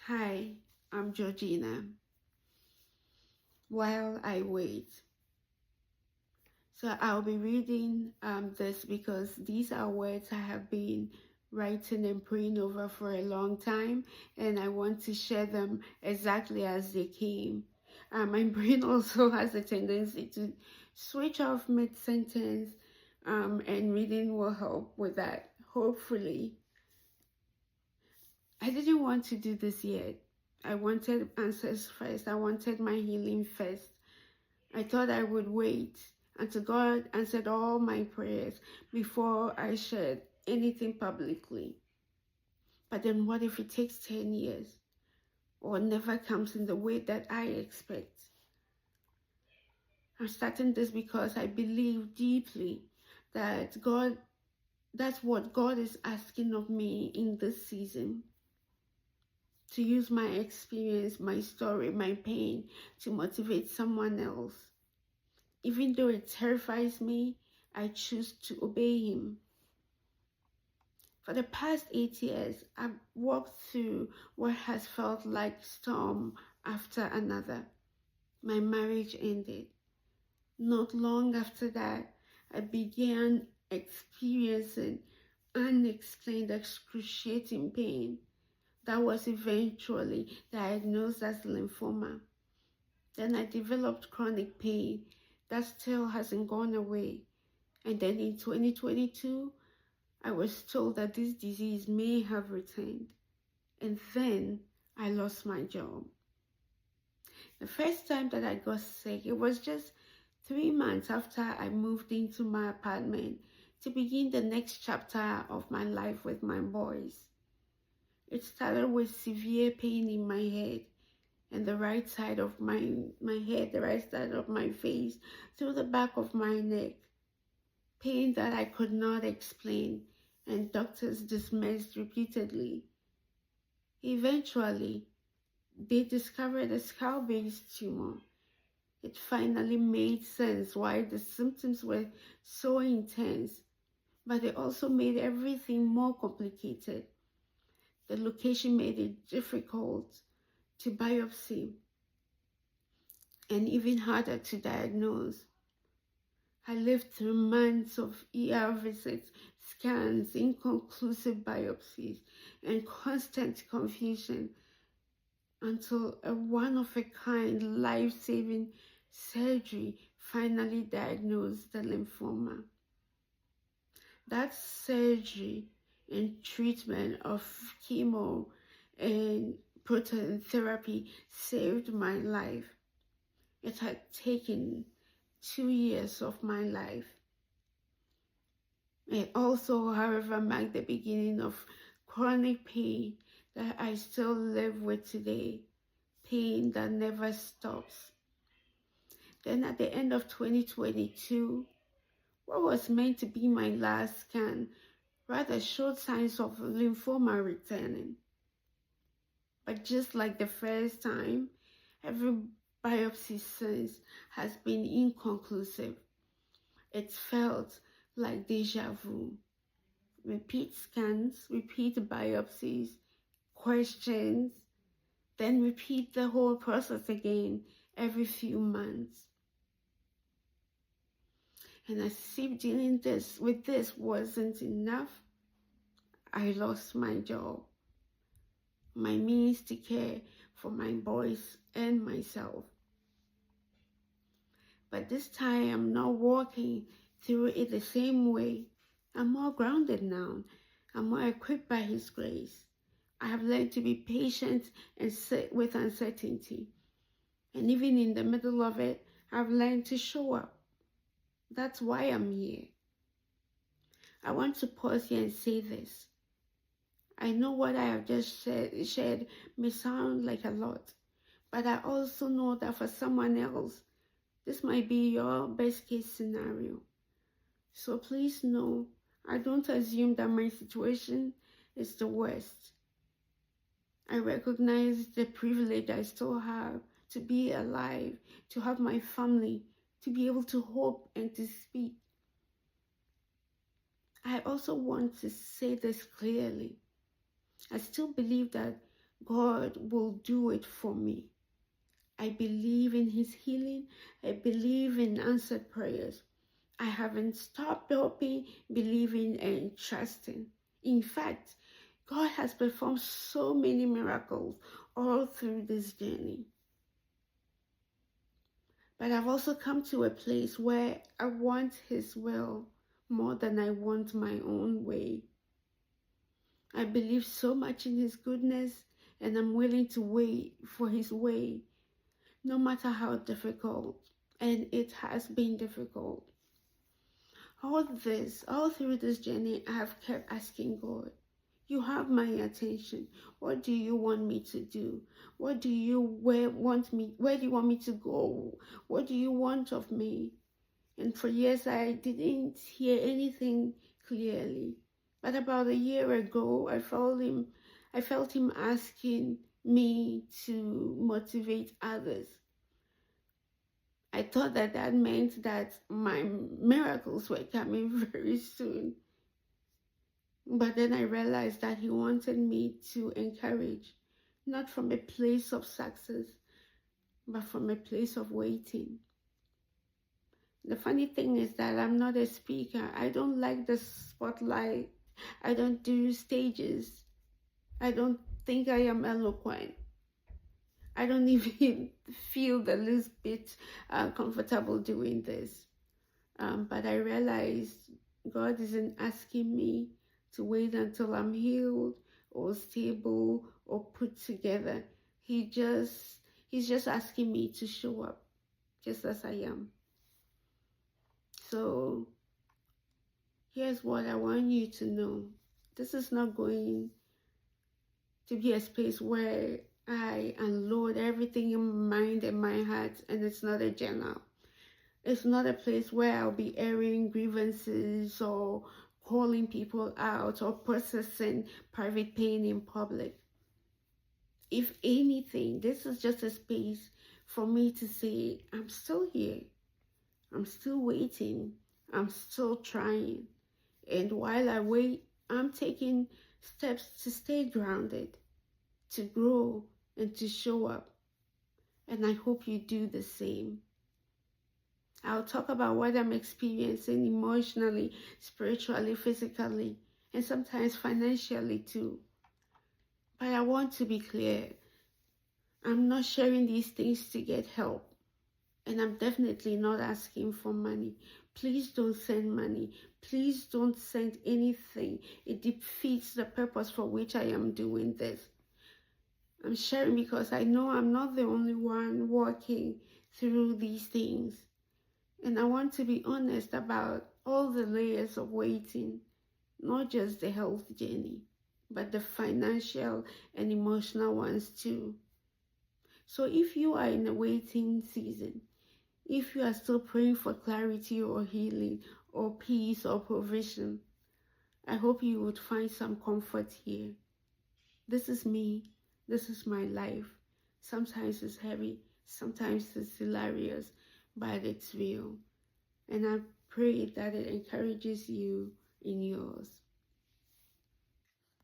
Hi, I'm Georgina. While I wait, I'll be reading this because these are words I have been writing and praying over for a long time, and I want to share them exactly as they came. My brain also has a tendency to switch off mid-sentence, and reading will help with that, hopefully. I didn't want to do this yet. I wanted answers first. I wanted my healing first. I thought I would wait until God answered all my prayers before I shared anything publicly. But then what if it takes 10 years or never comes in the way that I expect? I'm starting this because I believe deeply that that's what God is asking of me in this season. To use my experience, my story, my pain to motivate someone else. Even though it terrifies me, I choose to obey him. For the past 8 years, I've walked through what has felt like storm after another. My marriage ended. Not long after that, I began experiencing unexplained excruciating pain that was eventually diagnosed as lymphoma. Then I developed chronic pain that still hasn't gone away. And then in 2022, I was told that this disease may have returned. And then I lost my job. The first time that I got sick, it was just 3 months after I moved into my apartment to begin the next chapter of my life with my boys. It started with severe pain in my head and the right side of my head, the right side of my face, through the back of my neck. Pain that I could not explain, and doctors dismissed repeatedly. Eventually, they discovered a skull-based tumor. It finally made sense why the symptoms were so intense, but they also made everything more complicated. The location made it difficult to biopsy and even harder to diagnose. I lived through months of ER visits, scans, inconclusive biopsies, and constant confusion until a one-of-a-kind, life-saving surgery finally diagnosed the lymphoma. That surgery and treatment of chemo and proton therapy saved my life. It had taken 2 years of my life. It also, however, marked the beginning of chronic pain that I still live with today, pain that never stops. Then at the end of 2022, what was meant to be my last scan rather showed signs of lymphoma returning. But just like the first time, every biopsy since has been inconclusive. It felt like deja vu. Repeat scans, repeat biopsies, questions, then repeat the whole process again every few months. And as if dealing with this wasn't enough, I lost my job, my means to care for my boys and myself. But this time I'm not walking through it the same way. I'm more grounded now. I'm more equipped by His grace. I have learned to be patient and sit with uncertainty. And even in the middle of it, I've learned to show up. That's why I'm here. I want to pause here and say this. I know what I have just shared may sound like a lot, but I also know that for someone else, this might be your best case scenario. So please know, I don't assume that my situation is the worst. I recognize the privilege I still have to be alive, to have my family, to be able to hope and to speak. I also want to say this clearly. I still believe that God will do it for me. I believe in his healing. I believe in answered prayers. I haven't stopped hoping, believing, and trusting. In fact, God has performed so many miracles all through this journey. But I've also come to a place where I want his will more than I want my own way. I believe so much in his goodness, and I'm willing to wait for his way, no matter how difficult. And it has been difficult. All through this journey, I have kept asking God, you have my attention. What do you want me to do? Where do you want me to go? What do you want of me? And for years, I didn't hear anything clearly. But about a year ago, I felt him asking me to motivate others. I thought that meant that my miracles were coming very soon. But then I realized that he wanted me to encourage, not from a place of success, but from a place of waiting. The funny thing is that I'm not a speaker. I don't like the spotlight. I don't do stages. I don't think I am eloquent. I don't even feel the least bit comfortable doing this. But I realized God isn't asking me to wait until I'm healed or stable or put together. He's just asking me to show up just as I am. So here's what I want you to know. This is not going to be a space where I unload everything in my mind and my heart, and it's not a journal. It's not a place where I'll be airing grievances or calling people out or processing private pain in public. If anything, this is just a space for me to say, I'm still here. I'm still waiting. I'm still trying. And while I wait, I'm taking steps to stay grounded, to grow, and to show up. And I hope you do the same. I'll talk about what I'm experiencing emotionally, spiritually, physically, and sometimes financially too. But I want to be clear. I'm not sharing these things to get help. And I'm definitely not asking for money. Please don't send money. Please don't send anything. It defeats the purpose for which I am doing this. I'm sharing because I know I'm not the only one walking through these things. And I want to be honest about all the layers of waiting, not just the health journey, but the financial and emotional ones too. So if you are in a waiting season, if you are still praying for clarity or healing or peace or provision, I hope you would find some comfort here. This is me. This is my life. Sometimes it's heavy. Sometimes it's hilarious, but it's real. And I pray that it encourages you in yours.